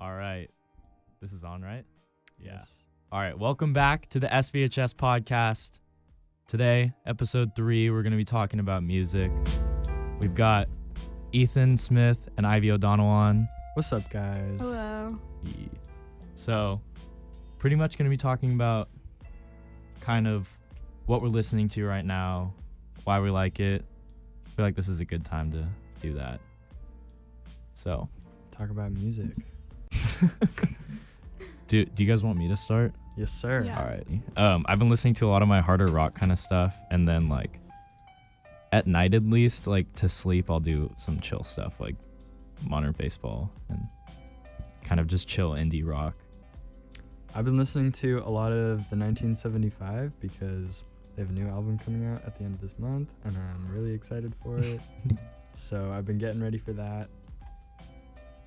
All right. This is on, right? Yeah. Yes. All right. Welcome back to the SVHS podcast. Today, episode 3, we're going to be talking about music. We've got Ethan Smith and Ivy O'Donnell on. What's up, guys? Hello. Yeah. So, pretty much going to be talking about kind of what we're listening to right now, why we like it. I feel like this is a good time to do that. So, Talk about music. do you guys want me to start? Yes, sir. Yeah. All right. I've been listening to a lot of my harder rock kind of stuff, and then like at night at least, like to sleep, I'll do some chill stuff like modern baseball and kind of just chill indie rock. I've been listening to a lot of the 1975 because they have a new album coming out at the end of this month, and I'm really excited for it. So I've been getting ready for that.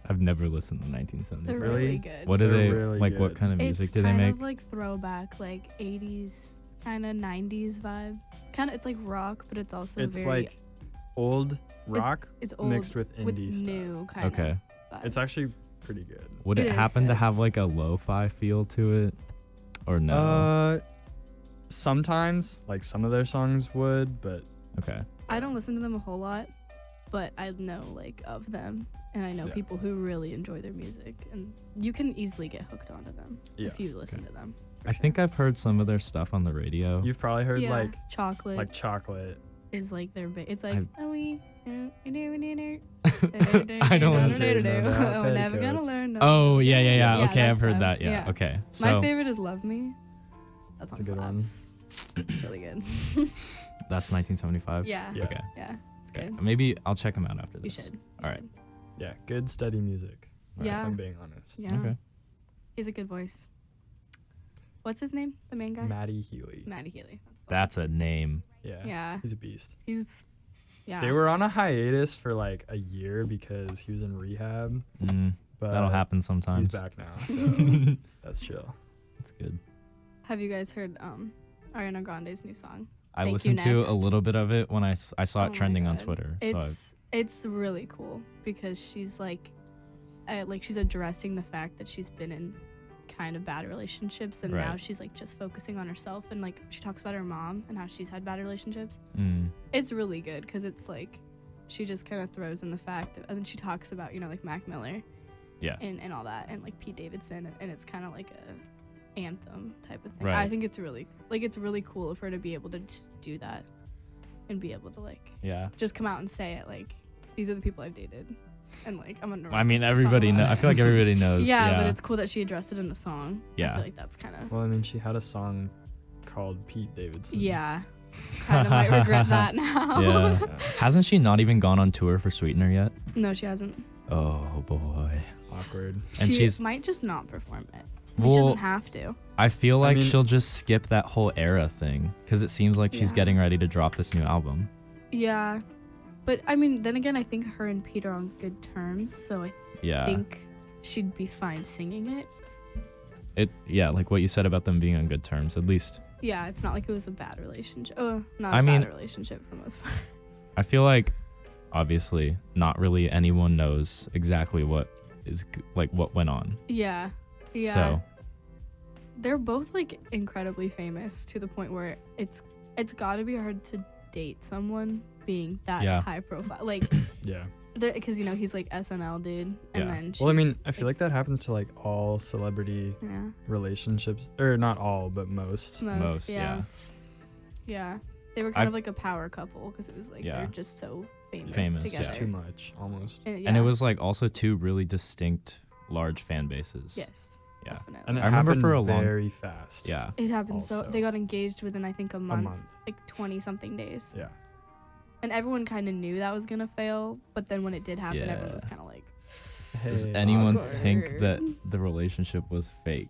I've never listened to 1975. They're Really? really good. What do They're they really like? What good. kind of music do they kind make? of like throwback, like 80s, kind of 90s vibe. Kind of, it's like rock, but it's also It's very. like old rock It's old mixed with indie stuff. new kind Okay. of. It's actually pretty good. Would It it is happen to good. have like a lo-fi feel to it, or no? Sometimes, like some of their songs would, but Okay. I don't listen to them a whole lot, but I know like of them, and I know Yeah. people who really enjoy their music, and you can easily get hooked onto them Yeah. if you listen to them. I think I've heard some of their stuff on the radio. you've probably heard Yeah, like chocolate chocolate. is like their big. It's like I've- oh we. I don't wanna say no to our We're never gonna petticoats. learn. No. Oh yeah. Yeah, Okay, I've that's heard them. that. Yeah. Yeah. Okay. My So favorite is "Love Me." That song That's a good one. slaps. It's really good. that's 1975. Yeah. Yeah. Okay. Yeah. It's Okay. good. Maybe I'll check them out after You this. should. All right. Yeah, good steady music. Yeah. If I'm being honest. Yeah. Okay. He's a good voice. What's his name? The main guy? Maddie Healy. Matty Healy. That's a name. Yeah. Yeah. He's a beast. He's. Yeah. They were on a hiatus for like a year because he was in rehab. But That'll happen sometimes. He's back now, so that's chill. That's good. Have you guys heard Ariana Grande's new song? I Thank You listened to Next. a little bit of it when I saw Oh it my trending on God. Twitter. It's really cool because she's like she's addressing the fact that she's been in kind of bad relationships, and now Right. she's like just focusing on herself, and like she talks about her mom and how she's had bad relationships. Mm, It's really good because it's like she just kind of throws in the fact and then she talks about like Mac Miller yeah. and all that, and like Pete Davidson, and it's kind of like a anthem type of thing. Right. I think it's really cool of her to be able to just do that and be able to like Yeah. just come out and say it, like these are the people I've dated, and like I'm gonna I mean, write a everybody song know. about I it. feel like everybody knows. yeah, but it's cool that she addressed it in a song. I Yeah. feel like that's kind of Well, I mean, she had a song called Pete Davidson. yeah. Kind of might regret that now. Yeah. Hasn't she not even gone on tour for Sweetener yet? No, she hasn't. Oh boy. Awkward. And She she's might just not perform it. well. She doesn't have to. I feel I like mean- she'll just skip that whole era thing because it seems like she's Yeah. getting ready to drop this new album. Yeah, but I mean, then again, I think her and Pete are on good terms, so I Yeah. think she'd be fine singing it. Yeah, like what you said about them being on good terms. At least Yeah, it's not like it was a bad relationship. Not I a mean- bad relationship for the most part. I feel like obviously not really anyone knows exactly what what went on. Yeah, yeah. So They're both like incredibly famous to the point where it's got to be hard to date someone being that Yeah. high profile. Like, Yeah. because he's like SNL dude, and Yeah. then she's, Well, I mean, I feel like that happens to like all celebrity yeah, relationships, or not all, but most. most, yeah. Yeah. They were kind I- of like a power couple because it was like Yeah. they're just so famous, Famous, together. yeah. It's too much, almost. And, And it was like also two really distinct large fan bases. yes, Yeah. definitely. And it I remember happened for a long- very fast. Yeah. It happened so Also. they got engaged within I think a A month, month. like 20 something days. Yeah. And everyone kind of knew that was gonna fail, but then when it did happen, everyone was Yeah. kind of like, Does Hey, anyone awkward. think that the relationship was fake?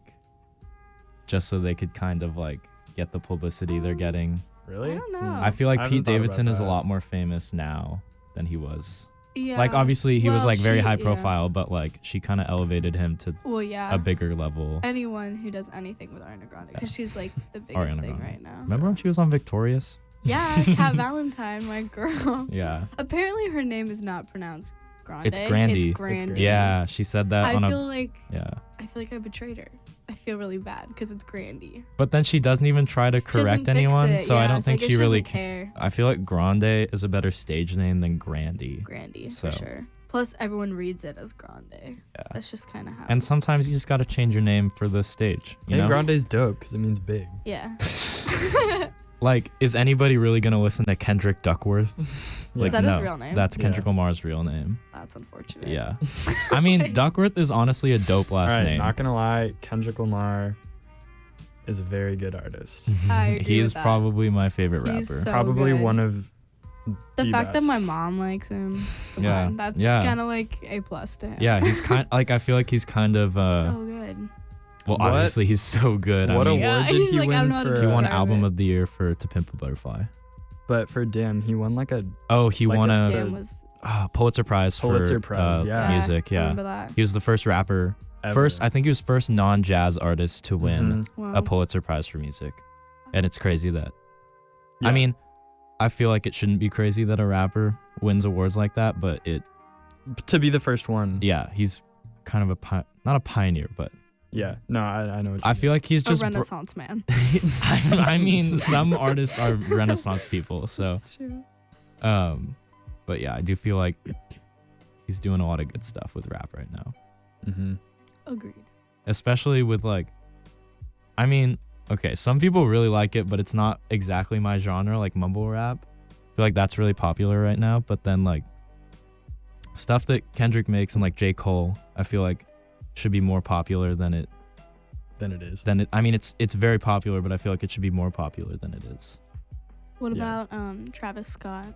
Just so they could kind of like get the publicity they're getting. Really? I don't know. I feel like I Pete haven't thought about Davidson is a that. lot more famous now than he was. yeah. Like obviously he was Well, like very she- high yeah. profile, but like she kind of elevated him to Well, yeah. a bigger level. Anyone who does anything with Ariana Grande, because she's like the biggest Ariana thing Grande. right now. Remember when she was on Victorious? Yeah, Kat Valentine, my girl. Yeah. Apparently, her name is not pronounced Grande. It's Grandy. It's Grandy. Yeah, she said that I on feel like yeah. I feel like I betrayed her. I feel really bad because it's Grandy. But then she doesn't even try to She doesn't correct fix anyone, it. so I Yeah, don't it's think like, she really doesn't care. I feel like Grande is a better stage name than Grandy. Grandy, So. for sure. Plus, everyone reads it as Grande. Yeah. That's just kind of how. And sometimes you just got to change your name for the stage, you Name know? Grande's dope because it means big. yeah. Like, is anybody really going to listen to Kendrick Duckworth? Like, Is that no, his real name? That's Kendrick Yeah. Lamar's real name. That's unfortunate. Yeah. I mean, Duckworth is honestly a dope last All right, name. not gonna lie, Kendrick Lamar is a very good artist. I agree He's with that. probably my favorite rapper. He's so Probably good. one of The fact that best. my mom likes him. Come Yeah, on, that's yeah. kind of like a plus to him. Yeah, he's kind like I feel like he's kind of so good. well, What- obviously he's so good. What I mean, Yeah, award did he's he like, I don't win know how to for? he won describe album it. of the year for To Pimp a Butterfly. But for Dim, he won like a Oh, he Like won a a Damn was. Pulitzer Prize Pulitzer for Prize, yeah. music. I Yeah, remember that. he was the first rapper. ever. I think he was first non-jazz artist to win Mhm. Wow. a Pulitzer Prize for music, and it's crazy that. Yeah. I mean, I feel like it shouldn't be crazy that a rapper wins awards like that, but it. To be the first one. Yeah, he's kind of not a pioneer, but Yeah. No, I know what you I feel like he's A just. Renaissance man. I mean, some artists are Renaissance people, so. That's true. But yeah, I do feel like he's doing a lot of good stuff with rap right now, Mm-hmm. Agreed. especially with like. I mean, okay, some people really like it, but it's not exactly my genre, like mumble rap. I feel like that's really popular right now, but then like stuff that Kendrick makes and like J. Cole, I feel like should be more popular than it. Then it is. I mean, it's very popular, but I feel like it should be more popular than it is. What Yeah. about Travis Scott,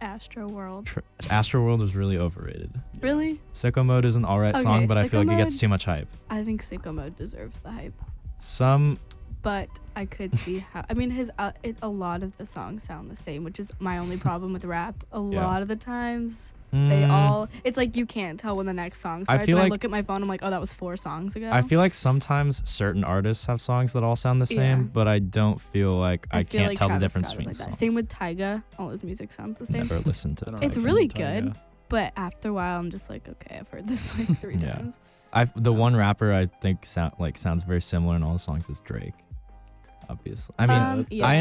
Astro World? Astroworld is really overrated. Really? Sicko Mode is an alright Okay, song, but I feel Sicko like it gets Mode- too much hype. I think Sicko Mode deserves the hype, Some but I could see how. I mean, a lot of the songs sound the same, which is my only problem with rap. A Yeah. lot of the times, they all. It's like you can't tell when the next song starts. feel and like- I look at my phone, I'm like, oh, that was 4 songs ago. I feel like sometimes certain artists have songs that all sound the same, Yeah. but I don't feel like I feel can't like tell the Travis difference Scott is between like that. songs. Same with Tyga. All his music sounds the same. Never listened to I don't It's like really Tyga. good. But after a while, I'm just like, okay, I've heard this like 3 Yeah. times. The one rapper I think sounds very similar in all the songs is Drake. Obviously, I mean, Yeah. I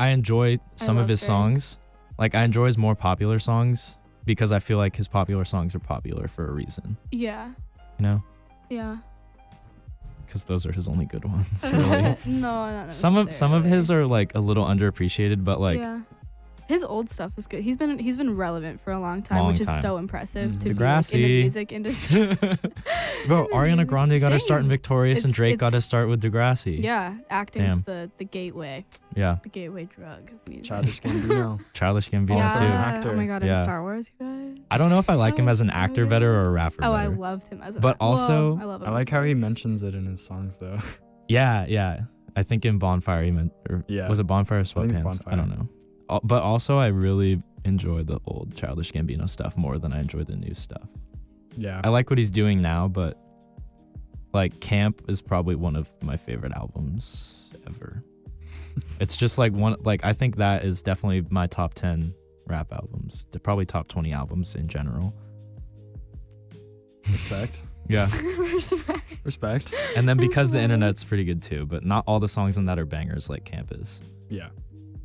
enjoy some of love his Drake. songs. Like I enjoy his more popular songs because I feel like his popular songs are popular for a reason. Yeah. You know, Yeah. because those are his only good ones. Really. No, not Some of necessarily. his are like a little underappreciated, but like yeah. His old stuff is good. He's been relevant for a long time, Long which time. is so impressive Mhm. to be like, in the Degrassi. music industry. Bro, Ariana Grande got to start in Same. Victorious, and It's- Drake got to it's- start with Degrassi. Yeah, acting's Damn. the gateway, Yeah. the gateway drug of music. Childish Gambino. Childish Gambino Also too. an Yeah. actor. Oh my god, Yeah. in Star Wars, you guys. I don't know if I like him Oh, as an so actor good. better or a rapper Oh, I better. loved him as a. But also- I love him. I as like how both. he mentions it in his songs though. Yeah, yeah. I think in Bonfire he meant, or Yeah. was it Bonfire or think it's Sweatpants? Bonfire. I don't know. But also I really enjoy the old Childish Gambino stuff more than I enjoy the new stuff. Yeah. I like what he's doing now, but like Camp is probably one of my favorite albums ever. It's just like I think that is definitely my top 10 rap albums. They're probably top 20 albums in general. Respect. Yeah. Respect. Respect. And then because the internet's pretty good too, but not all the songs on that are bangers like Camp is. Yeah.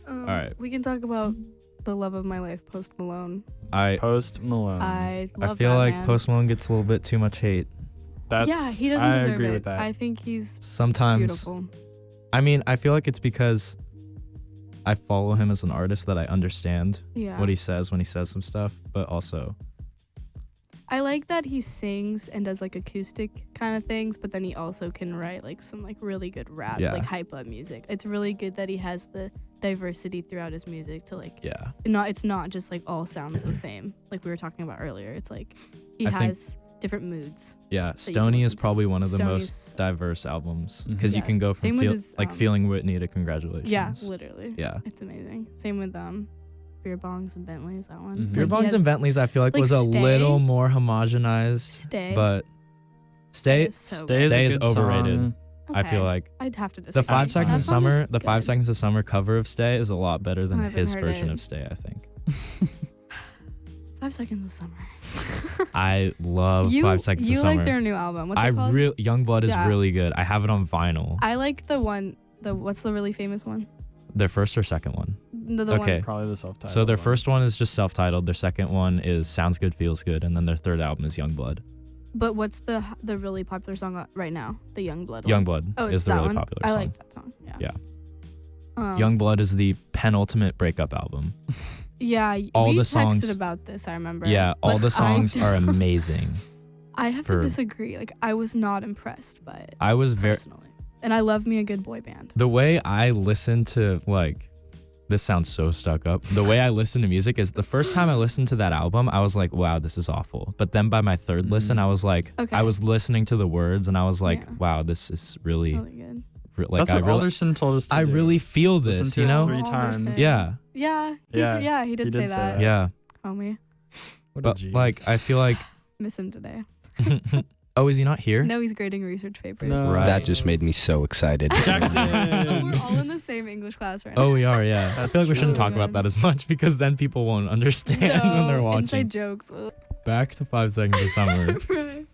All right. We can talk about the love of my life, Post Malone. I Post Malone. I love feel that like man. Post Malone gets a little bit too much hate That's. Yeah, he doesn't I deserve agree it. with that. I think he's sometimes. beautiful. I mean, I feel like it's because I follow him as an artist that I understand Yeah. what he says when he says some stuff, but also I like that he sings and does like acoustic kind of things, but then he also can write like some like really good rap, Yeah. like hype up music. It's really good that he has the diversity throughout his music to like yeah. it's not just like all sounds the same like we were talking about earlier. It's like he I think- has different moods. Yeah, you Stoney is listen to. probably one of the Stoney's- most diverse albums Mhm. because you Yeah. can go Same from with his, Feeling Whitney to Congratulations. Yeah, literally. Yeah. It's amazing. Same with Beer Bongs and Bentleys, that one. Mhm. Beer Like, he Bongs and has Bentleys I feel like like, was a Stay. little more homogenized, Stay. but Stay is so Stay good. is, Stay a is good overrated. song. I feel Okay. like I'd have to the disagree. 5 Seconds That of song is Summer, the 5 good. Seconds of Summer cover of Stay is a lot better than I haven't his heard version it. of Stay, I think. 5 Seconds of Summer. I love You 5 Seconds you of Summer. like their new album? What's I it called? Youngblood is Yeah. really good. I have it on vinyl. I like the one. What's the really famous one? Their first or second one? The Okay. one. Probably the self-titled. So their one. first one is just self-titled. Their second one is Sounds Good, Feels Good, and then their third album is Youngblood. But what's the really popular song right now? The Youngblood one. Youngblood Oh, it's is the that really one? popular I song. like that song. Yeah. Yeah. Um, Youngblood is the penultimate breakup album. Yeah. all we the texted songs- about this. I remember. Yeah, all But the songs are amazing. I have for- to disagree. Like, I was not impressed by it I was very personally, and I love me a good boy band. the way I listen to like this sounds so stuck up. The way I listen to music is the first time I listened to that album, I was like, wow, this is awful. But then by my third listen, I was like, Okay. I was listening to the words and I was like, Yeah. wow, this is really, Really good. like That's I what really, Alderson told us to I do. really feel Listen this, to you it know? 3 Oh, times. Alderson. Yeah, Yeah. He did say that. yeah. Homie. What a But G. like, I feel like, Miss him today. oh, is he not here? No, he's grading research papers. No. Right. That just made me so excited. Oh, we're all in the same English class right now. Oh, we are, yeah. I That's feel like we true. shouldn't talk about that as much because then people won't understand when they're watching. Inside jokes. Ugh. Back to 5 Seconds of Summer. Right.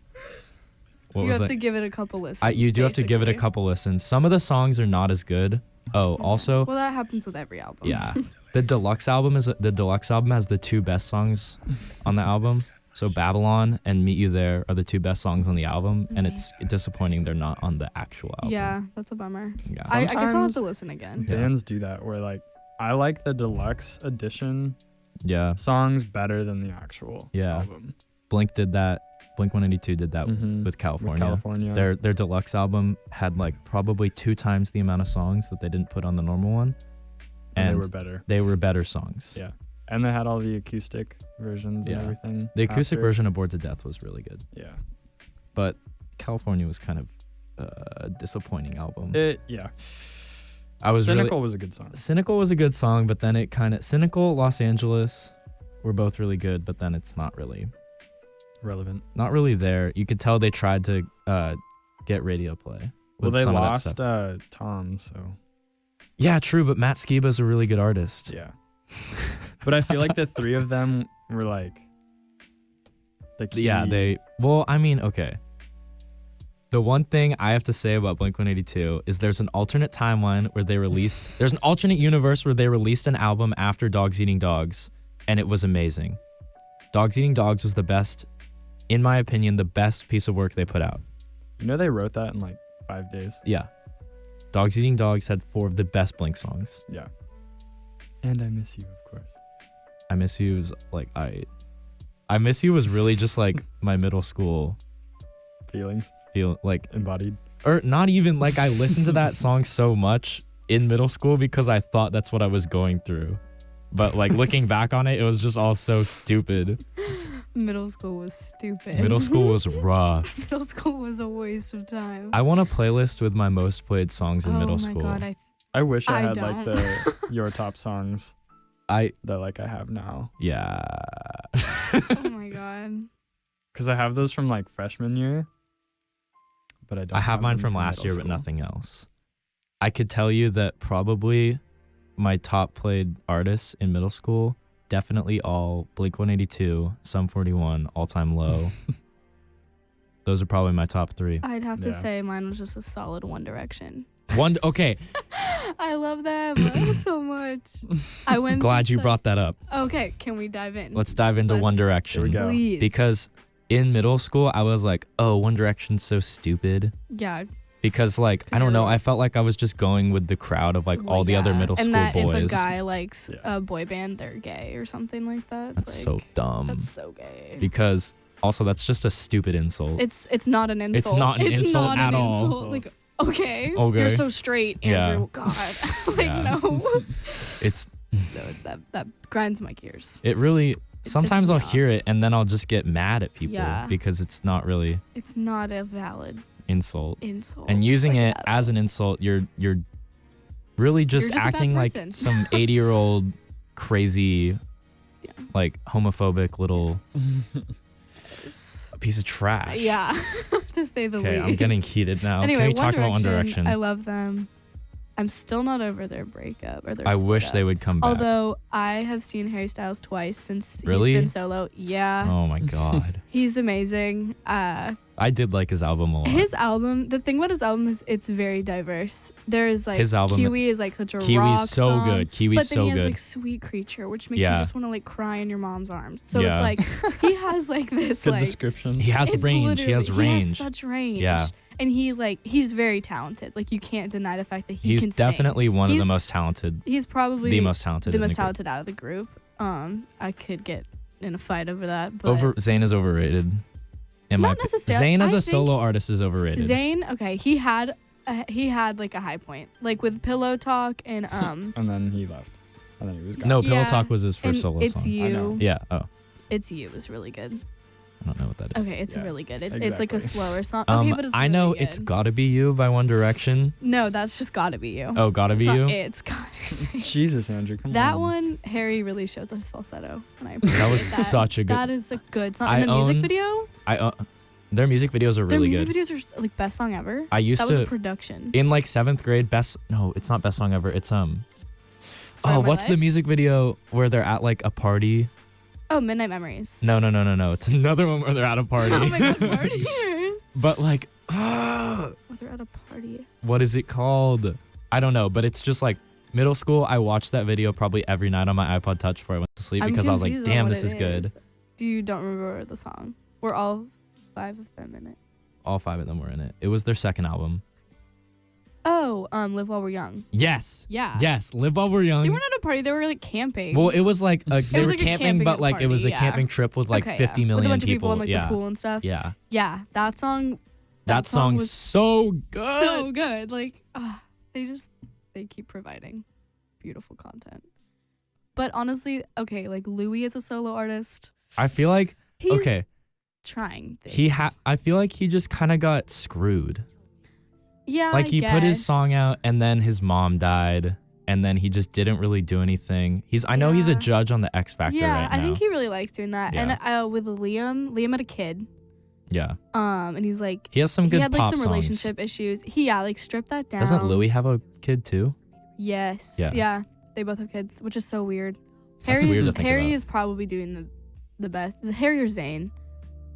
What You was have I? to give it a couple listens. You do have to give it a basically. couple listens. Some of the songs are not as good. Oh, also, Well, that happens with every album. yeah, the deluxe album has the 2 best songs on the album. So Babylon and Meet You There are the 2 best songs on the album, and it's disappointing they're not on the actual album. Yeah, that's a bummer. Yeah. I guess I'll have Sometimes to listen again. Yeah. bands do that where like I like the deluxe edition Yeah. songs better than the actual Yeah. album. Blink did that. Blink 182 did that Mhm. with California. With California. Their deluxe album had like probably 2 times the amount of songs that they didn't put on the normal one, and and they were better. they were better songs. Yeah. And they had all the acoustic versions Yeah. and everything. The acoustic after. version of Bored to Death was really good, Yeah. but California was kind of a disappointing album. Yeah. I was Cynical really, was a good song. Cynical was a good song, but then it kind of Cynical, Los Angeles were both really good, but then it's not really Relevant. there. You could tell they tried to get radio play. Well, with they some of that lost stuff. Tom, so Yeah, true, but Matt Skiba's a really good artist. yeah. But I feel like the 3 of them were like the key. Yeah, okay. The one thing I have to say about Blink-182 is there's an alternate timeline where there's an alternate universe where they released an album after Dogs Eating Dogs, and it was amazing. Dogs Eating Dogs was the best, in my opinion, the best piece of work they put out. You know they wrote that in like 5 days. Yeah. Dogs Eating Dogs had 4 of the best Blink songs. Yeah. And I Miss You, of course. I Miss You is like, I Miss You was really just like my middle school Feelings feel, like, embodied. or not even like I listened to that song so much in middle school because I thought that's what I was going through. But like looking back on it, it was just all so stupid. Middle school was stupid. Middle school was rough. Middle school was a waste of time. I want a playlist with my most played songs in middle school. Oh my god, I wish I I had like don't. the your top songs I that like I have now. yeah. oh my god. Because I have those from like freshman year. But I don't. I have mine them from last year, middle but school. nothing else. I could tell you that probably my top played artists in middle school, definitely all Blink-182, Sum 41, All Time Low. Those are probably my top 3. I'd have to Yeah. say mine was just a solid One Direction. Okay, I love them so much. I went. glad through you brought that up. Okay, can we dive in? Let's dive into One Let's- Direction. Here we go. Please. Because in middle school, I was like, oh, One Direction's so stupid. Yeah. Because, like, I don't know, I felt like I was just going with the crowd of, like, all the other middle and school that boys. if a guy likes Yeah. a boy band, they're gay or something like that. It's That's like, so dumb. That's so gay. Because, also, that's just a stupid insult. It's not an insult. It's not an insult not at an all. insult. Like, okay, Okay. you're so straight, Yeah. Andrew. God, like Yeah. no. It's, that grinds my gears. it really, sometimes pisses I'll me hear off. it and then I'll just get mad at people Yeah. because it's not really It's not a valid insult. insult. And using like, it at as all. an insult, you're really just, just a bad acting like person. some 80-year-old crazy, Yeah. like homophobic little It's- piece of trash. Yeah, to say the Okay, least. I'm getting heated now. Anyway, Can we talk about One Direction? I love them. I'm still not over their breakup or their I split wish up. they would come back. Although I have seen Harry Styles twice since Really? he's been solo. Yeah. Oh my god. He's amazing. I did like his album a lot. His album, the thing about his album is it's very diverse. There's like His album- Kiwi is like such a Kiwi's rock so song, good. Kiwi's but then so he has good. like Sweet Creature, which makes Yeah. you just want to like cry in your mom's arms. So Yeah. it's like he has like this Good like description. He has it's range. He has literally- range. He has such range. Yeah. And he's very talented. Like you can't deny the fact that he He's can sing. definitely one of He's- the most talented. He's probably The most talented. the in most the group. talented out of the group. I could get in a fight over that. But Zayn is overrated. Not necessarily. Zayn as I a think solo artist is overrated. Zayn, okay, he had like a high point, like with Pillow Talk and And then he left. And then he was gone. No, Pillow Yeah. Talk was his and first solo It's song. I know. You. Yeah. Oh, It's You is really good. I don't know what that is. Okay, it's Yeah, really good. It's like a exactly. slower song. Okay, but it's I really know good. It's Gotta Be You by One Direction. No, that's just Gotta Be You. Oh, Gotta Be It's You. not It's Gotta Be. Jesus, Andrew, come That on. one, Harry really shows his falsetto, and I appreciate That was that. such a good. That is a good song. I And the music own- video, Their music videos are their really music good. videos are like best song ever. I used That was to a production. in like 7th grade. No, it's not best song ever. It's Story Oh, of My what's the Life? music video where they're at like a party? Oh, Midnight Memories. No. It's another one where they're at a party. Oh my god, partiers. But like, Oh, they're at a party. what is it called? I don't know, but it's just like middle school. I watched that video probably every night on my iPod Touch before I went to sleep because I was like, confused on damn, what this it is good. You don't remember the song? We're all 5 of them in it. All 5 of them were in it. It was their second album. Oh, Live While We're Young. Yes. Yeah. Yes. Live While We're Young. They weren't at a party. They were like camping. Well, it was like they was were like a camping, camping but like it was a party, yeah. camping trip with like Okay, 50 yeah. million with a bunch people. of people in like yeah. the pool and stuff. Yeah. Yeah, that song. That song was so good. so good. Like, they keep providing beautiful content. But honestly, okay, like Louis is a solo artist. I feel like He's okay. trying things. I feel like he just kind of got screwed. Yeah, Like I he put his guess. song out and then his mom died and then he just didn't really do anything. I know he's a Yeah. judge on the X Factor Yeah, right now. I think he really likes doing that. Yeah. And with Liam had a kid. Yeah. And he's like He has some good he had like pop some songs. relationship issues. Like stripped that down. Doesn't Louis have a kid too? Yes. Yeah. Yeah. They both have kids, which is so weird. That's weird to think Harry about. is probably doing the best. Is it Harry or Zayn?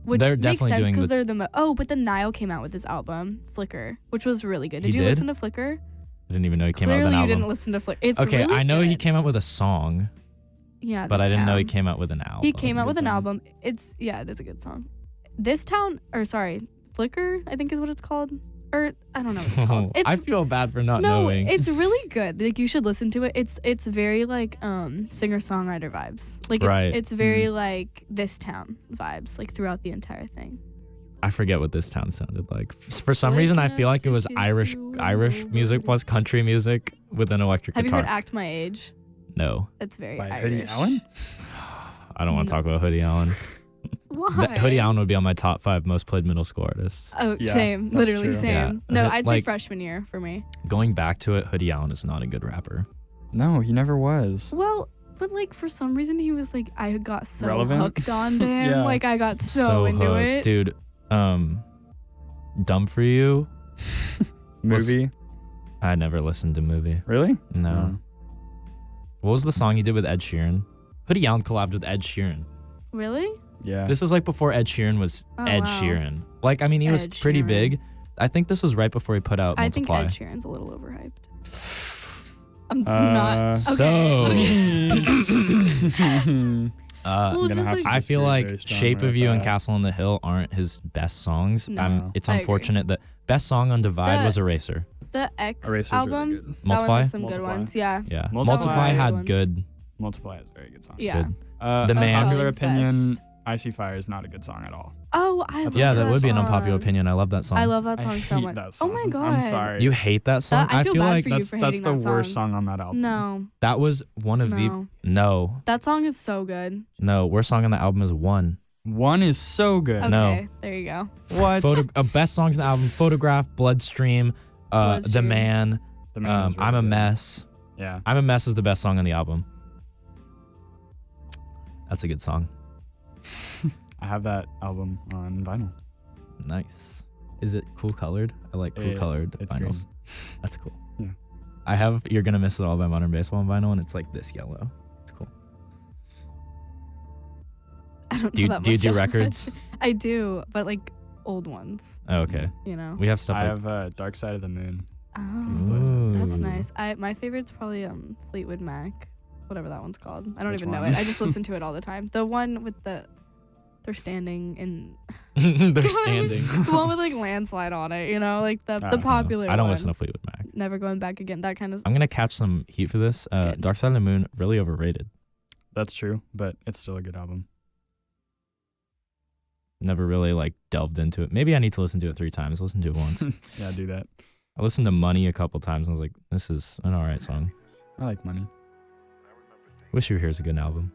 Which They're makes definitely sense doing because the- they're but then Niall came out with his album Flicker, which was really good. He Did you did? listen to Flicker? I didn't even know he came out Clearly with an you album. didn't listen to Flicker. It's Okay, really I know he good. came out with a song, Yeah, but I This didn't know he Town. came out with an album. He came a out good with an song. album. It is a good song. Flicker, I think is what it's called. Or I don't know what it's called. It's I feel bad for not no, knowing. it's really good. Like you should listen to it. It's very like singer-songwriter vibes. Like Right. it's very like This Town vibes like throughout the entire thing. I forget what this town sounded like. For some reason, I feel like it was Irish music plus country music with an electric Have you guitar. heard Act My Age? No, It's very By Irish. Hoodie Allen? I don't want to talk about Hoodie Allen. Why? Hoodie Allen would be on my top 5 most played middle school artists. Oh, Yeah, same. that's Literally true. same. Yeah. No, I'd say Like- freshman year for me. Going back to it, Hoodie Allen is not a good rapper. No, he never was. Well, but like for some reason he was like I got so Relevant? hooked on to him. Yeah. Like I got so into hooked. it. Dude. Dumb for You. Movie? I never listened to Movie. Really? No. What was the song he did with Ed Sheeran? Hoodie Allen collabed with Ed Sheeran. Really? Yeah. This was like before Ed Sheeran was Oh, Ed wow. Sheeran. Like, I mean, he was Ed pretty Sheeran. big. I think this was right before he put out I think Multiply. Ed Sheeran's a little overhyped. I'm just not. So- Okay. Well, gonna just have like, to I feel disagree like very strongly Shape of with You and that. Castle on the Hill aren't his best songs. No, It's I agree. unfortunate that best song on Divide The- was Eraser. the X Eraser's really album. good. That Multiply? one had some Multiply. good ones. Yeah. Yeah. Multiply Multiply had had ones. good. Multiply is a very good song. Yeah. good. The The Man. Unpopular Collins opinion, best. Icy Fire is not a good song at all. Oh, I That's love Yeah, okay. that would be an song. unpopular opinion. I love that song. I love that I song so hate much. that Oh song. my god. I'm sorry. You hate that song? I feel feel bad like for you that's for that's hating the that worst song. song on that album. No, that was one of the no. That song is so good. worst song on the album is One. One is so good. Okay, No. there you go. What? Best songs on the album: Photograph, Bloodstream, The Bloodstream. Man, The Man is really I'm a good. Mess. Yeah. I'm a Mess is the best song on the album. That's a good song. I have that album on vinyl. Nice. Is it cool colored? I like cool colored it's vinyls. green. That's cool. Yeah. I have You're Gonna Miss It All by Modern Baseball on vinyl, and it's like this yellow. It's cool. I don't Do know you that do, you much do about records? it. I do, but like old ones. Oh, okay. You know. We have stuff I like have Dark Side of the Moon. Oh, that's Ooh. nice. My favorite's probably Fleetwood Mac, whatever that one's called. I don't Which even know one? it. I just listen to it all the time. The one with they're standing in. they're standing. The one with like landslide on it. You know, like the Oh, popular. I don't one. listen to Fleetwood Mac. Never going back again. That kind of. I'm gonna catch some heat for this. good. Dark Side of the Moon, really overrated. That's true, but it's still a good album. Never really like delved into it. Maybe I need to listen to it 3 times. Listen to it once. Yeah, do that. I listened to Money a couple times and I was like, this is an alright song. I like Money. Wish You Were Here is a good album.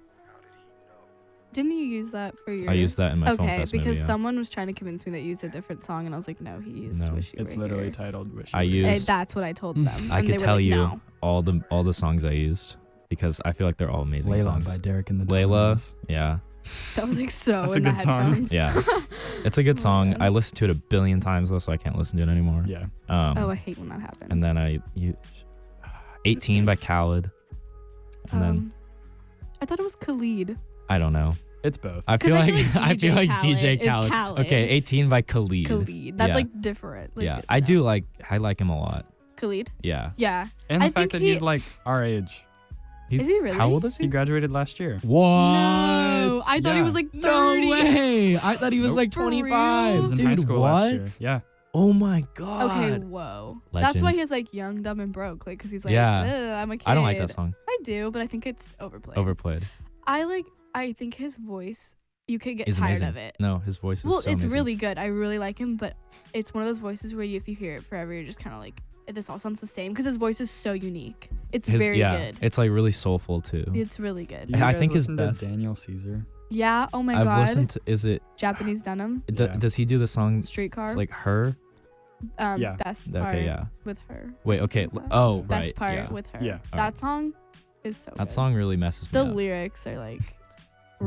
Didn't you use that for your? I used that in my film Okay, fest because movie. Yeah. someone was trying to convince me that you used a different song, and I was like, no, he used No. "Wish You It's Were literally Here." titled Wish I You Were Here. used- That's what I told them. I and could they were tell like, you no. all the songs I used because I feel like they're all amazing Layla songs. by Derek and the Layla, Dominoes. yeah, That was like so That's in a the good song. headphones. yeah. It's a good Oh, song. man. I listened to it a billion times though, so I can't listen to it anymore. Yeah. Oh, I hate when that happens. And then 18 by Khaled, and then I thought it was Khalid. I don't know. It's both. I feel I like feel like I feel like DJ DJ Khaled is Khaled. Khaled. Okay, 18 by Khalid. Khalid. That's Yeah. like different. Like, Yeah, I do I like him a lot. Khalid. Yeah. Yeah. And the I fact think that he- he's like our age. He's, Is he really? How old is He he? graduated last year. What? No, I thought he Yeah. was like 30. No way! I thought he was Nope. like For real? 25. He was in Dude, high school what? last year. Yeah. Oh my god. Okay, whoa. That's why Legend. he's like young, dumb, and broke. Like, cause he's like, Yeah. "Ugh, I'm a kid. I don't like that song. I do, but I think it's overplayed. Overplayed. I think his voice, you could get Is tired amazing. of it. No, his voice is Well, so it's amazing. really good. I really like him, but it's one of those voices where if you hear it forever, you're just kind of like, this all sounds the same because his voice is so unique. It's very good. It's like really soulful too. It's really good. Do you I guys think his listen best- to Daniel Caesar. Yeah. Oh my I've god. listened to. Is it? Japanese denim. Yeah. Does he do the song? Streetcar. It's like her. Yeah. Best part Okay, yeah. with her. Wait, okay. Something like that. Oh, Best right. part yeah. with her. Yeah. That song is so That good. song really messes me The up. lyrics are like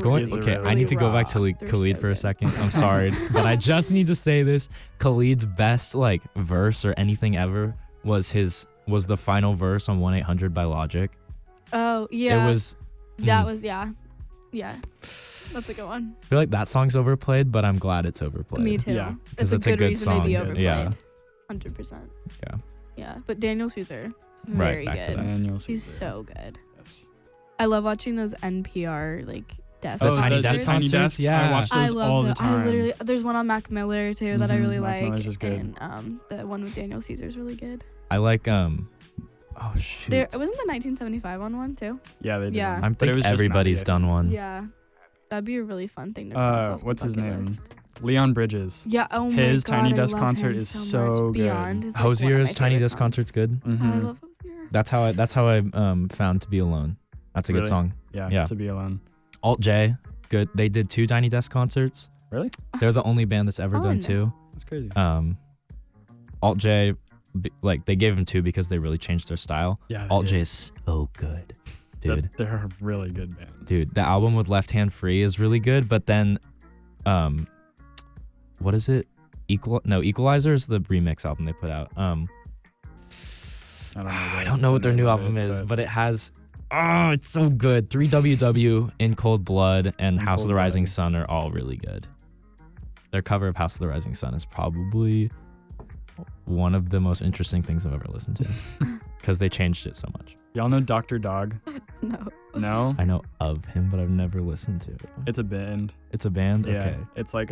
Going, These are okay, really I need to go back to raw. Khalid, They're Khalid so for a good. second. I'm sorry, but I just need to say this. Khalid's best like verse or anything ever was the final verse on 1-800 by Logic. Oh yeah. It was. That was yeah. That's a good one. I feel like that song's overplayed, but I'm glad it's overplayed. Me too. Yeah. It's 'Cause a it's a good good reason to be song. overplayed. Yeah. 100%. Yeah. Yeah, but Daniel Caesar, Right, very back to good. that. Daniel Caesar. He's so good. Yes. I love watching those NPR like desk. The Tiny the Desk Tiny concerts? Desks. Yeah. I watch those I love all the them. time. I literally there's one on Mac Miller too that I really Mac like, Miller's just good. and the one with Daniel Caesar is really good. I like Oh shoot. There wasn't the 1975 on one too. Yeah, they did. Yeah. one. I But it think was just everybody's not done one. Yeah, that'd be a really fun thing to cross off the what's his bucket name? list. Leon Bridges. Yeah. Oh my His god. Tiny I Desk love concert him is so so much. good. Beyond is like one of my Hosier's Tiny favorite Desk concert's songs. good. Mhm. I love Hosier. That's how I found To Be Alone. That's a good Really? song. Yeah, Yeah. To Be Alone. Alt J, good. They did 2 Tiny Desk concerts. Really? They're the only band that's ever Oh, done no. 2. That's crazy. Alt J, like they gave him 2 because they really changed their style. Yeah. Alt J is so good, dude. They're a really good band. Dude, the album with Left Hand Free is really good, but then, what is it? Equalizer is the remix album they put out. I don't know what their new album is, but it has. Oh, it's so good. 3WW, In Cold Blood, and In House of Cold the Rising Blood. Sun are all really good. Their cover of House of the Rising Sun is probably one of the most interesting things I've ever listened to because they changed it so much. Y'all know Dr. Dog? No. No? I know of him, but I've never listened to it. It's a band. It's a band? Yeah. Okay. It's like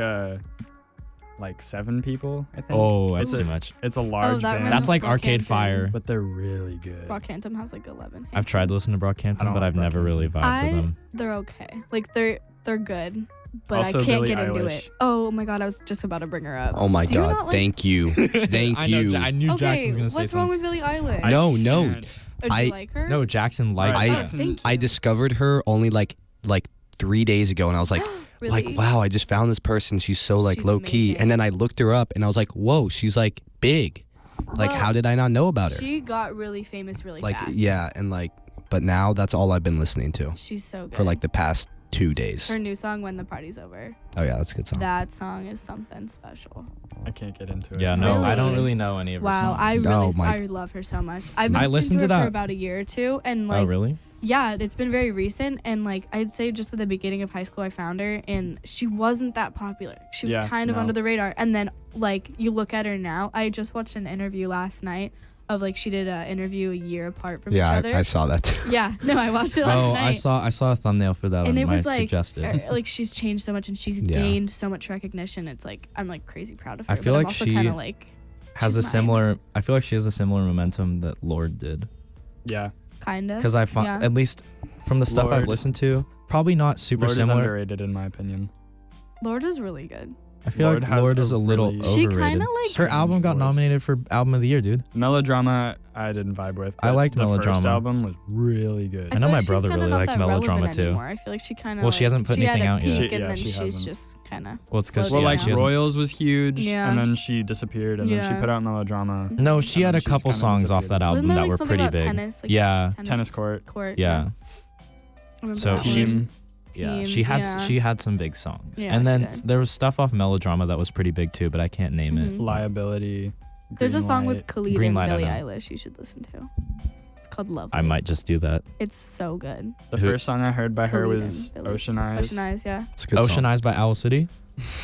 7 people, I think. Oh, that's It's too a- much. It's a large that band. reminds That's like Brockhampton. Arcade Fire. But they're really good. Brockhampton has like 11. I've tried to listen to I Brockhampton, don't but like I've never really Brockhampton. vibed with them. They're okay. Like they're good, but Also I can't Billie get into Eilish. it. Oh my god, I was just about to bring her up. Oh my Do you god! not like- Thank you, thank I know, you. I knew Jackson Okay, was gonna say what's wrong something. with Billie Eilish? I- No, no. can't. Or do I- you like her? No, Jackson likes Alright, I- Oh, it. thank you. I discovered her only like 3 days ago, and I was like, really? wow, I just found this person. She's so like She's low key, amazing. and then I looked her up, and I was like, whoa, she's like big. Like, Well, how did I not know about her? She got really famous really Like, fast. yeah, and like, but now that's all I've been listening to She's so good. for like the past 2 days. Her new song, When the Party's Over. Oh yeah, that's a good song. That song is something special. I can't get into it. Yeah, no, Really? I don't really know any of her Wow, songs. I love her so much. I've been I listening listened to to her that- for about a year or two, and like, Oh, really? yeah, it's been very recent. And like, I'd say just at the beginning of high school, I found her, and she wasn't that popular. She was kind of under the radar. And then like, you look at her now. I just watched an interview last night of like, she did an interview a year apart from each other. Yeah, I saw that too. Yeah, no, I watched it last night. I saw a thumbnail for that And one. it My was like, suggested. like she's changed so much, and she's Yeah. gained so much recognition. It's like, I'm like crazy proud of her. I feel but I'm like also she kind of like has she's a similar. I feel like she has a similar momentum that Lorde did. Yeah. kind of Because I find, yeah. at least from the stuff I've Lorde- listened to, probably not super Lorde is similar. underrated in my opinion. Lorde is really good. I feel Lorde like has Lorde a is a little really- She overrated. kinda, like- her album got voice. nominated for Album of the Year, dude. Melodrama, I didn't vibe with. I but liked the first Melodrama. album was really good. I know feel my like she's brother kinda really not liked that Melodrama, relevant too. anymore. I feel like she kind of Well, she hasn't put she had anything a out yet. peak, She- and yeah, then she she's hasn't. just kind of Well, it's because Well, Yeah, like she hasn't- Royals was huge, Yeah. and then she disappeared, and then she Yeah. put out Melodrama. No, she And had then a she's couple kinda songs off disappeared. that album Wasn't there that like were something pretty about big. tennis? Like Yeah. Tennis Court. court. Yeah. I remember So that one. Team. Yeah, Team, she had yeah. she had some big songs, Yeah, and she then did. there was stuff off Melodrama that was pretty big too, but I can't name Mhm. it. Liability. There's a Green song Light. with Khalid Green and Light, I Billie know. Eilish you should listen to. It's called Love. I might just do that. It's so good. The Who- first song I heard by her Khalid was and Billie. Ocean Eyes. Ocean Eyes, yeah. It's a good Ocean song. Eyes by Owl City.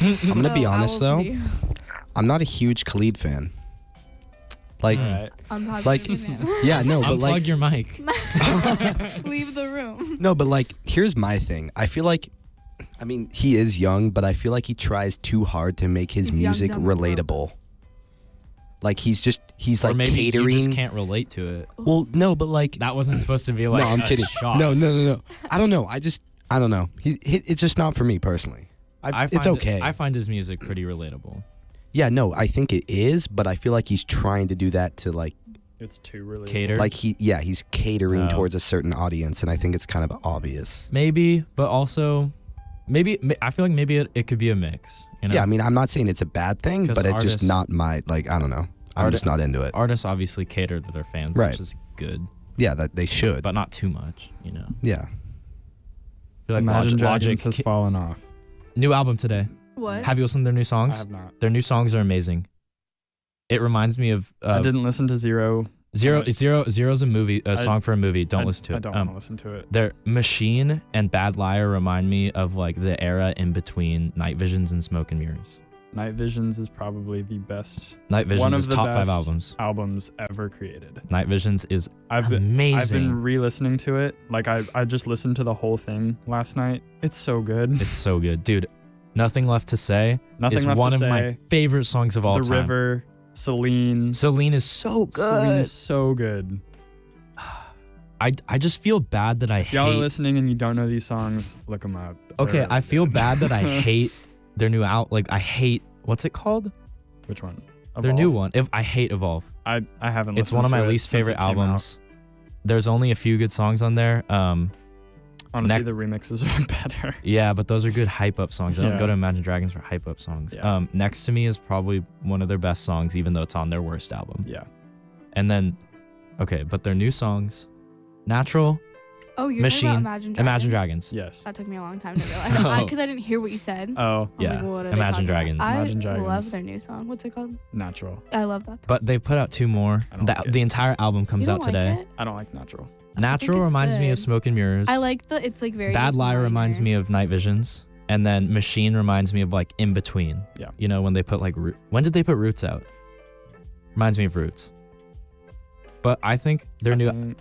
I'm gonna be Oh, honest Owl though. City. I'm not a huge Khalid fan. Like, Mm. Unpopular Like- opinion. yeah, no, but Unplug like, your mic. Leave the room. no, but like, here's my thing. I feel like, I mean, he is young, but I feel like he tries too hard to make his He's young, music dumb, and broke. relatable. Like he's Or like maybe catering. you just can't relate to it. Well, no, but like, That wasn't supposed to be like no, I'm a kidding. shot. No. I don't know. I don't know. It's just not for me personally. It's find okay. I find his music pretty relatable. Yeah, no, I think it is, but I feel like he's trying to do that to like It's too really Cater. like he's catering Oh. towards a certain audience, and I think it's kind of obvious. Maybe, but also, I feel like maybe it could be a mix. You know? Yeah, I mean, I'm not saying it's a bad thing, 'Cause but it's just artists- not my like. I don't know. I'm Arti- just not into it. Artists obviously cater to their fans, Right. which is good, Yeah, that they should. but not too much. You know. Yeah. I feel like Imagine Dragons Logic has fallen off. new album today. What? Have you listened to their new I songs? have not. Their new songs are amazing. It reminds me of I didn't listen to Zero. Zero's a movie, a I- song for a movie. Don't listen to it. I don't want to listen to it. Their Machine and Bad Liar remind me of like the era in between Night Visions and Smoke and Mirrors. Night Visions is probably the best Night One Visions of is the top 5 best albums. albums ever created. Night Visions is I've been amazing. re-listening to it. Like I just listened to the whole thing last night. It's so good. It's so good, dude. Nothing Left to Say Nothing is left one to of say. my favorite songs of all The time. River, Celine. Celine is so good. Celine is so good. I just feel bad that I If y'all are hate. listening and you don't know these songs, look them up. Okay, They're I feel good. bad that I hate their new Like I hate what's it called? Which one? Their new Evolve? one. If I hate Evolve. I haven't. It's listened one of to my it least since favorite it came out. albums. There's only a few good songs on there. Honestly, Neck- the remixes are better. Yeah, but those are good hype up songs. I don't Yeah. go to Imagine Dragons for hype up songs. Yeah. Next to Me is probably one of their best songs, even though it's on their worst album. Yeah. And then, okay, but their new songs, Natural, Oh, you're Machine, talking about Imagine Dragons? Imagine Dragons. Yes. That took me a long time to realize. Oh. Because I didn't hear what you said. I Oh, was Yeah, like, well, what are they Imagine talking Dragons. About? Imagine I Dragons. love their new song. What's it called? Natural. I love that song. But they put out 2 more. I don't like it. The entire album comes You out don't like today. it? I don't like Natural. Natural it's reminds me of good. Smoke and Mirrors. I like it's like very Bad Liar reminds me of Night Visions. And then Machine reminds me of like In Between. Yeah. You know, when they put like, when did they put Roots out? Reminds me of Roots. But I think their new,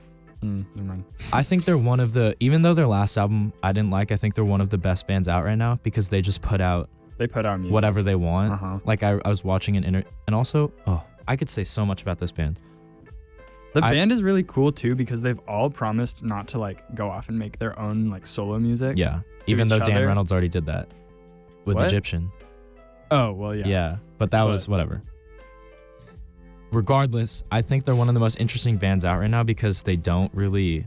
Never mind. I think they're one of the, even though their last album I didn't like, I think they're one of the best bands out right now because they just put out They put out music. whatever they want. Uh-huh. Like I was watching and also, I could say so much about this band. The I- band is really cool too because they've all promised not to like go off and make their own like solo music. Yeah. Even each though Dan other. Reynolds already did that with What? Egyptian. Oh well, yeah. Yeah. But that was whatever. Regardless, I think they're one of the most interesting bands out right now because they don't really.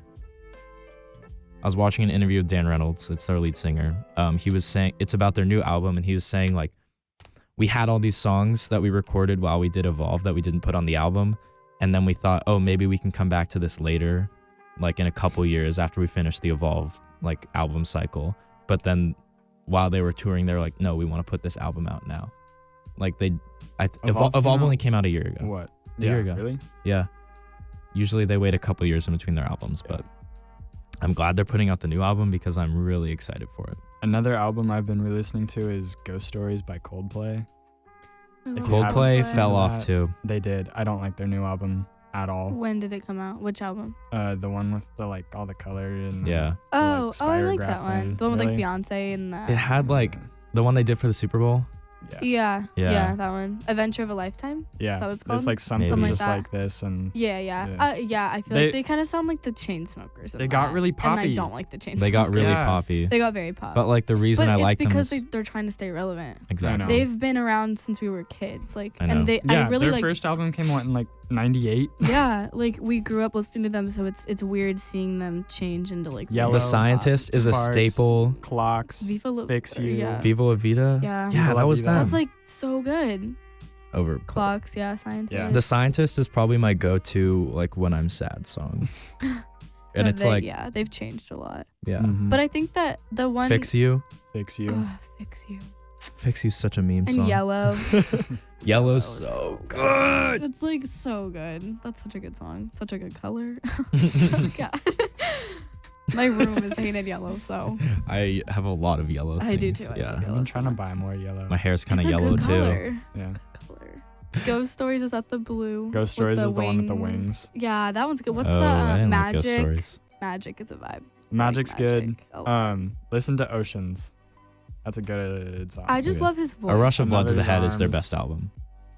I was watching an interview with Dan Reynolds. It's their lead singer. He was saying it's about their new album, and he was saying like, we had all these songs that we recorded while we did Evolve that we didn't put on the album, and then we thought, oh, maybe we can come back to this later, like in a couple years after we finish the Evolve like album cycle. but then while they were touring, they were like, no, we want to put this album out now. Like Evolve only came out a year ago. What? A year ago. Really? Yeah. Usually they wait a couple years in between their albums, but I'm glad they're putting out the new album because I'm really excited for it. Another album I've been re-listening to is Ghost Stories by Coldplay. If you haven't Coldplay listened fell to off that, too. They did. I don't like their new album at all. When did it come out? Which album? The one with the like all the color and Yeah. Oh, I like that spirograph one. thing. The one with like Really? Beyonce and It had like the one they did for the Super Bowl. Yeah, Yeah. that one. Adventure of a Lifetime. Yeah. That what it's called? It's like something Maybe. just Something like like this and Yeah. I feel They- like they kind of sound like the Chainsmokers. They got really And poppy. I don't like the Chainsmokers. They got really Yeah. poppy. They got very pop. But like the reason but I it's like them because is they're trying to stay relevant. exactly. know. They've been around since we were kids. Like, I know. and they, yeah, I really their like. first album came out in like 98. Yeah, like we grew up listening to them, so it's weird seeing them change into like Yellow, The Scientist is a Sparks. staple. Clocks. Viva La Fix or, You. Yeah. Viva La Vida. Yeah. Yeah, Viva that La was Vida. them. That's like so good. Over Clocks, yeah, Scientist. Yeah. The Scientist is probably my go-to like when I'm sad song. And it's like yeah, they've changed a lot. yeah. Mhm. But I think that the one Fix You. Fix You. Fix You Fix You's such a meme and song. Yellow. Yellow's Oh, so good. It's like so good. That's such a good song. Such a good color. So God. My room is painted yellow, so I have a lot of yellow I do things. too. I Yeah. love I've yellow been so trying to much. buy more yellow. My hair's kind of It's a yellow good too. color. Yeah. Color. Ghost Stories, is that the blue? Ghost with Stories is the one with the wings. Yeah, that one's good. What's oh, the I didn't like Ghost Magic? Stories. Magic is a vibe. Magic's good. A lot. Listen to Oceans. That's a good song. I just too. love his voice. A Rush of Blood to the Mother's Head is their Arms. best album.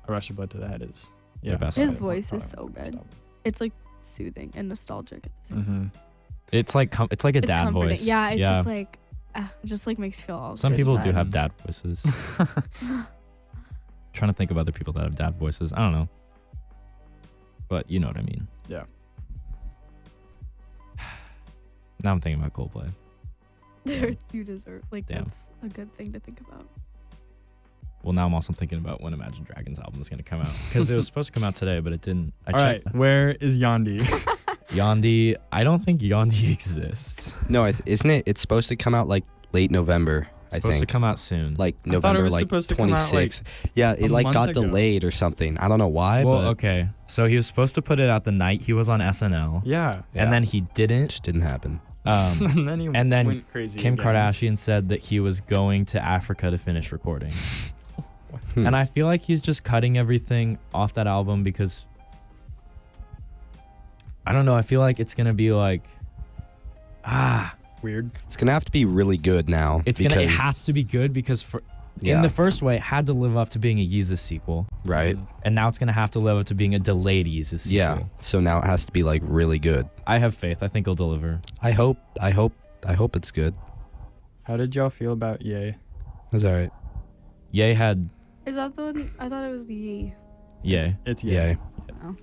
A Rush of Blood to the Head is. Their best His album. voice is so good. It's like soothing and nostalgic at the same time. Mm-hmm. It's like it's like a It's dad comforting. voice. Yeah, it's just like it just like makes you feel all Some good people inside. do have dad voices. Trying to think of other people that have dad voices. I don't know. But you know what I mean. Yeah. Now I'm thinking about Coldplay. You deserve like Damn. that's a good thing to think about. Well, now I'm also thinking about when Imagine Dragons album is going to come out. Because it was supposed to come out today, but it didn't. I All right, checked. where is Yandi? Yandi, I don't think Yandi exists. No, isn't it? It's supposed to come out like late November. It's I supposed think to come out soon. like I thought it November, was like supposed to come out, like, 26th. Yeah, a it like month got ago. delayed or something. I don't know why, well, but okay. So he was supposed to put it out the night he was on SNL. Yeah. Yeah. And then he it didn't. just didn't happen. and then he and then went crazy. Kim again. Kardashian said that he was going to Africa to finish recording. And I feel like he's just cutting everything off that album because I don't know. I feel like it's going to be like, Weird. It's gonna have to be really good now. it because, has to be good because Yeah. in the first way, it had to live up to being a Yeezus sequel. right. And now it's going to have to live up to being a delayed Yeezus sequel. Yeah. So now it has to be like really good. I have faith. I think he'll deliver. I hope it's good. How did y'all feel about Ye? It's all right. Ye had, Is that the one? I thought it was the. Ye. It's Ye. Yeah. Oh,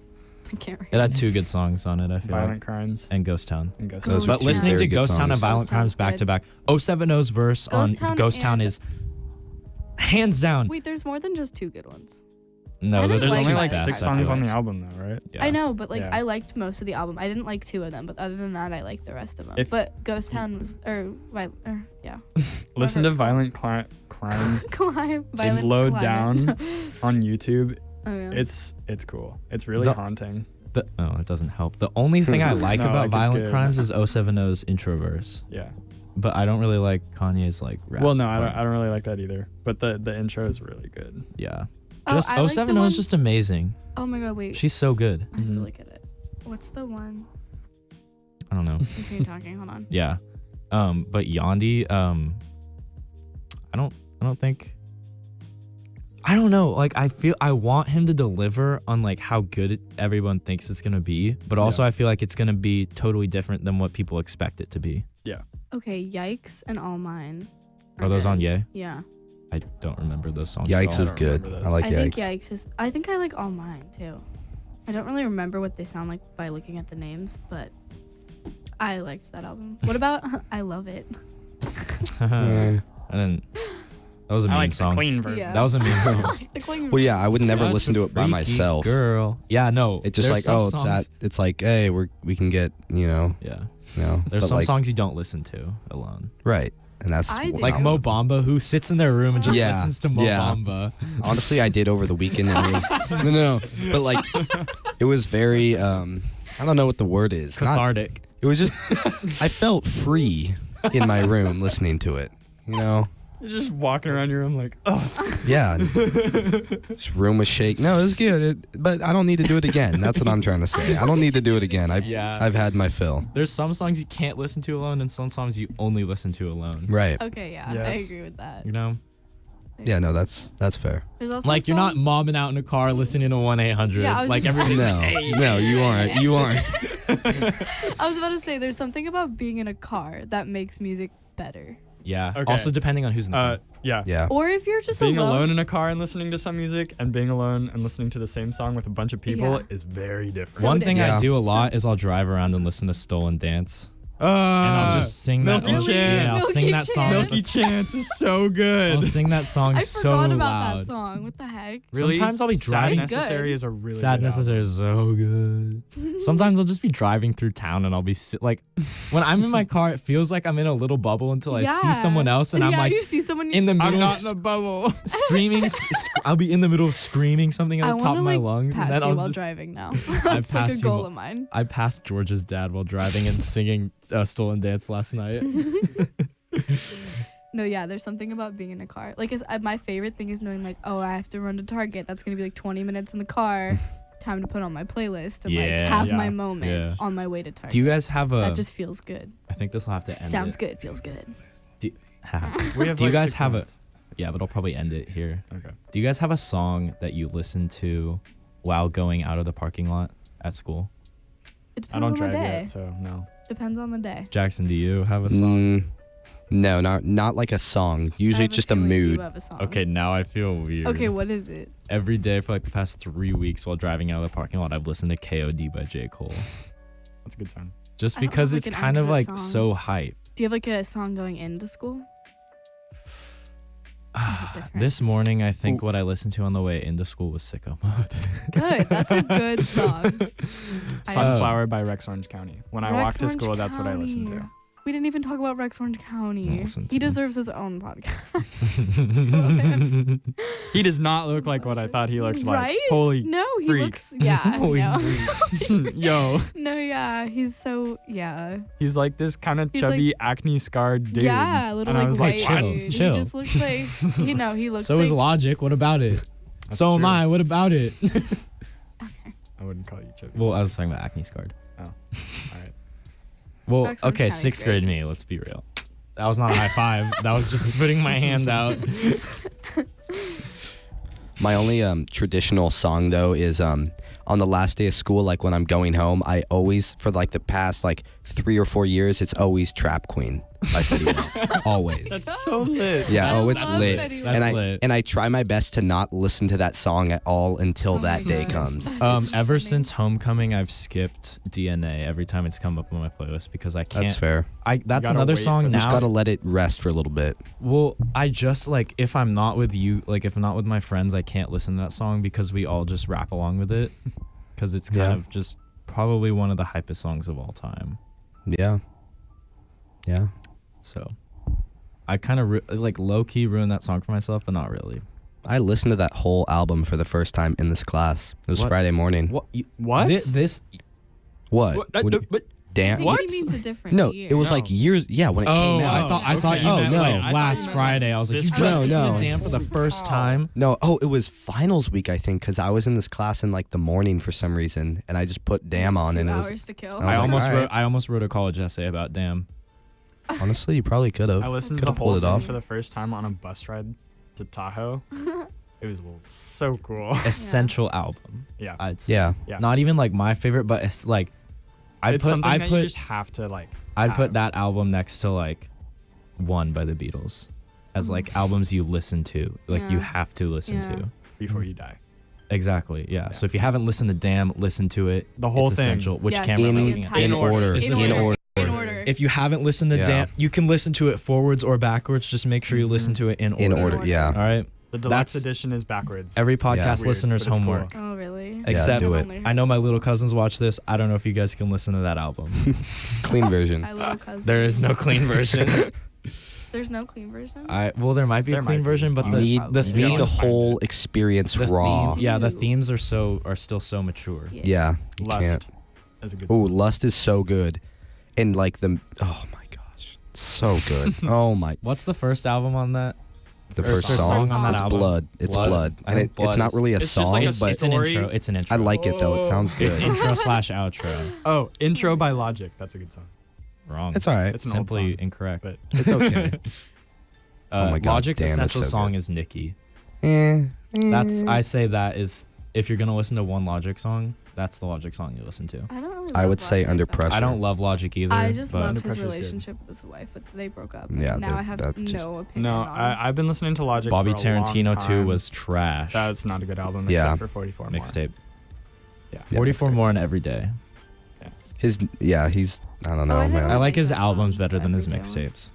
I can't read. It had two good songs on it, I feel Violent like. Crimes And Ghost Town. and Ghost. Those Town. But two listening to very good Ghost Town and songs. Violent Ghost Town's Crimes back good. to back. 070's verse Ghost on Town Ghost Town and- is hands down. Wait, there's more than just two good ones. No, I there's didn't There's like only like Violent 6 Crimes. songs on the album though, right? Yeah. I know, but like Yeah. I liked most of the album. I didn't like two of them, but other than that, I liked the rest of them. If- But Ghost Town was, yeah. Listen to it's called. Violent Crimes Climb. Violent slowed Climate. down on YouTube. Oh, yeah. It's cool. It's really The- haunting. it doesn't help. The only thing I like No, about like, it's Violent good. Crimes is 070's intro verse. Yeah. But I don't really like Kanye's like rap. Well, no, part. I don't really like that either. But the intro is really good. Yeah. Oh, Just I like the 070 one- is just amazing. Oh my god, wait. She's so good. I have to Mhm. look at it. What's the one? I don't know. Continue talking. Hold on. Yeah. But Yandi, I don't think. I don't know. Like I want him to deliver on like how good everyone thinks it's gonna be, but also Yeah. I feel like it's gonna be totally different than what people expect it to be. Okay, Yikes and All Mine. Are those on good. Ye? Yeah. I don't remember those songs. at Yikes all. is don't good. remember I those. like I Yikes. think Yikes is. I think I like All Mine too. I don't really remember what they sound like by looking at the names, but I liked that album. What about I Love It? Yeah. And then that was a I meme like song. the clean version. Yeah. That was a meme I song. like the clean Well, yeah, I would never Such listen a to it by freaky myself. Girl. Yeah, no. It's just there's like, some songs- it's like, hey, we can get, Yeah. There's There's some like, songs you don't listen to alone. Right. and that's I do. Like Mo Bamba, who sits in their room and just Yeah, listens to Mo yeah. Bamba. Honestly, I did over the weekend. And it was, no, but like, it was very. I don't know what the word is. Cathartic. It was just. I felt free in my room listening to it. You know. You're just walking around your room like, oh. Yeah. This room was shake. No, it was good. But I don't need to do it again. That's what I'm trying to say. I don't need to do it again. I've had my fill. There's some songs you can't listen to alone, and some songs you only listen to alone. Right. Okay, yeah, I Yes. agree with that. You know, Yeah. No, that's fair. There's also like you're not songs- momming out in a car listening to 1-800. Yeah, I was like just- everybody's No, like, hey. no, you aren't. You aren't. I was about to say there's something about being in a car that makes music better. Yeah. Okay. Also, depending on who's in the car. Yeah. Yeah. Or if you're just Being alone in a car and listening to some music and being alone and listening to the same song with a bunch of people Yeah. is very different. So One it thing is. I Yeah. do a lot is I'll drive around and listen to Stolen Dance. And And I'll just sing that. Milky Chance. Yeah, I'll sing Milky that song. Chance. Milky Chance is so good. I'll sing that song I so forgot about loud. that song. What the heck? Really? Sometimes I'll be driving. Sad It's Necessary good. is a really Sad good Necessary album. is so good. Sometimes I'll just be driving through town and I'll be like, when I'm in my car, it feels like I'm in a little bubble until I see someone else and I'm like you see someone in the middle I'm of not in the bubble. screaming. I'll be in the middle of screaming something at I the top want of to my like lungs, pass and then you I'll while just. driving now. That's like a passed you goal while- of mine. I passed George's dad while driving and singing "Stolen Dance" last night. No, yeah, there's something about being in a car. Like, my favorite thing is knowing, like, oh, I have to run to Target. That's going to be like 20 minutes in the car. Time to put on my playlist and, like, Yeah. have Yeah. my moment Yeah. on my way to Target. Do you guys have a? that just feels good. I think this will have to end. Sounds it. good. Feels good. We have Do you like guys 6 have minutes. Yeah, but I'll probably end it here. Okay. Do you guys have a song that you listen to while going out of the parking lot at school? It depends I don't on the drive day. yet, so no. Depends on the day. Jackson, do you have a song? No, not like a song. I Usually have just a feeling you mood. have a song. Okay, now I feel weird. Okay, what is it? Every day for like the past 3 weeks while driving out of the parking lot, I've listened to KOD by J. Cole. That's a good song. Just I don't because have, it's like, an kind of like exit song. so hype. Do you have like a song going into school? Is it different? This morning, I think what I listened to on the way into school was Sicko Mode. Good. That's a good song. Sunflower by Rex Orange County. When I walk Rex to Orange school, that's what I listen County. to. We didn't even talk about Rex Orange County. Listen to He him. deserves his own podcast. He does not look like what I thought he looked Right? like. Holy No, he freak. looks. Yeah. Holy no. yo. No, yeah. He's so. Yeah. He's like this kind of He's chubby, acne scarred dude. Yeah. A little And I like was white like, chill, dude. chill. He just looks like. He looks So like. is Logic. What about it? That's So am true. I. What about it? I wouldn't call you chubby. Well, I was talking about acne scarred. Oh, all right. Well, Rex Orange okay, County's 6th grade me. Let's be real. That was not a high five. That was just putting my hand out. My only traditional song though is on the last day of school, like when I'm going home, I always, for like the past like 3 or 4 years, it's always Trap Queen by Fetty Wap. Always. That's so lit. Yeah, I it's love lit. Fetty Wap. That's and lit. I try my best to not listen to that song at all until that day God. comes. That's Ever funny. since homecoming, I've skipped DNA every time it's come up on my playlist because I can't. That's fair. That's gotta another wait for song the- Just now. gotta let it rest for a little bit. Well, I just like if I'm not with you, like if I'm not with my friends, I can't listen to that song because we all just rap along with it because it's kind Yeah. of just probably one of the hypest songs of all time. Yeah. Yeah. So I kind of like low key ruined that song for myself, but not really. I listened to that whole album for the first time in this class. It was What? Friday morning. What? What? This? What? What? What do you- I Dan? think What? he means a different No, year. it was No. like years. Yeah, when it Oh, came out. I thought okay. you Oh, meant no. like I thought last you meant Friday. I was like, this you just Friday. listened No, to no. Dan for the first time. No, it was finals week, I think, because I was in this class in like the morning for some reason, and I just put Damn on, 2 and it was hours to kill. I was I like, almost alright. wrote. I almost wrote a college essay about Damn. honestly, you probably could have. I listened to Could've the whole pulled it thing off. for the first time on a bus ride to Tahoe. It was so cool. Essential album. Yeah. I'd say. Yeah. Yeah. Not even like my favorite, but it's like It's something I that you just have to like. I'd put have. that album next to like One by the Beatles as like albums you listen to, like you Yeah. have to listen Yeah. to. before you die. Exactly. Yeah. So if you haven't listened to Damn, listen to it. The whole it's thing. essential. Which Yes, camera? the am I in looking at? entire- in order. It's in the In order. order. In order. If you haven't listened to Yeah. Damn, you can listen to it forwards or backwards. Just make sure you listen to it in order. In order. order. Yeah. All right. The deluxe That's- edition is backwards. Every Yeah. podcast Weird, listener's but it's cool. homework. Oh, really? Except do it. Only I know my little cousins watch this. I don't know if you guys can listen to that album. Clean version. My little cousin. There is no clean version. There's no clean version. Well, there might be There a clean might be. version, but You the need, the you need the themes, whole experience the raw. themes, yeah, the Ew. themes are still so mature. Yes. Yeah. You Lust can't. is a good Oh, song. Lust is so good. And like oh my gosh. So good. Oh my. What's the first album on that? The Or first first song, song on that it's album? Blood. It's Blood. Blood. I And think it's Blood not is- really a It's just song, like a It's but an story. intro. It's an intro. I like it though. It sounds good. It's intro / outro. Oh, Intro by Logic. That's a good song. Wrong. It's all right. It's an old Simply song, incorrect. but It's okay. Oh my God, Logic's damn, it's essential so song good. is Nikki. Eh, That's eh. I say that is if you're gonna listen to one Logic song, that's the Logic song you listen to. I don't really. I love would say Logic Under that Pressure. much. I don't love Logic either. I just but loved Under his Pressure's good. relationship with his wife, but they broke up. Yeah, Now I have that just- no opinion. No, on I've been listening to Logic Bobby for a long Tarantino 2 time. was trash. That's not a good album Yeah. except for 44 More. mixtape. Yeah. Yeah, 44 mixtape. more in every day. He's I don't know, I didn't man. I like his that albums song, better than his Everyday one. mixtapes.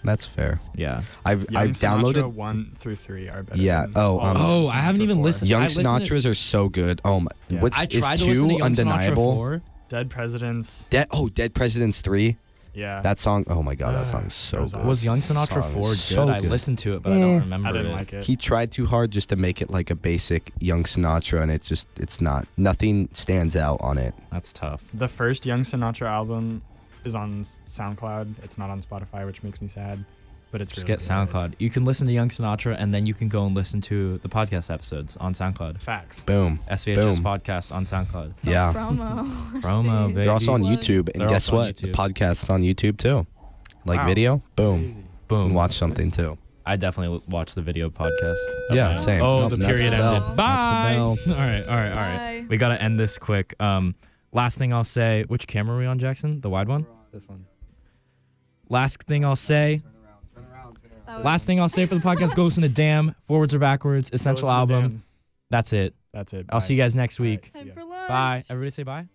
That's fair. Yeah. I've Young Sinatra downloaded 1 through 3 are better. Yeah, Than oh, all of Oh, Sinatra I haven't even 4. listened. Young I listened to- Sinatras are so good. Oh my. Yeah. What I is tried to two listen to Young Sinatra undeniable? 4. Dead Presidents. Dead Presidents 3. Yeah. That song. Oh my God, that song is so Goes good. off. Was Young Sinatra Song 4 is good? so I good. listened to it, but I Eh. don't remember I didn't it. like it. He tried too hard just to make it like a basic Young Sinatra, and it's not. Nothing stands out on it. That's tough. The first Young Sinatra album is on SoundCloud. It's not on Spotify, which makes me sad. But it's Just really get good. SoundCloud. You can listen to Young Sinatra, and then you can go and listen to the podcast episodes on SoundCloud. Facts. Boom. SVHS Boom. podcast on SoundCloud. Some Yeah. promo. Promo, baby. They're also on Plug. YouTube, and They're guess also on what? The YouTube. podcast's on YouTube too. Like Wow. video. Boom. Crazy. Boom. And watch something too. I definitely watched the video podcast. Yeah, Okay. same. Oh, Nope, the that's period the bell. ended. Bye. That's the All right. Bye. We gotta end this quick. Last thing I'll say. Which camera are we on, Jackson? The wide one. This one. Last thing I'll say. That was- Last thing I'll say for the podcast. Go listen to Damn, Forwards or Backwards, Essential Listen to Album. Dan. That's it. That's it. I'll see you guys next week. See Time ya. for lunch. Bye. Everybody say bye.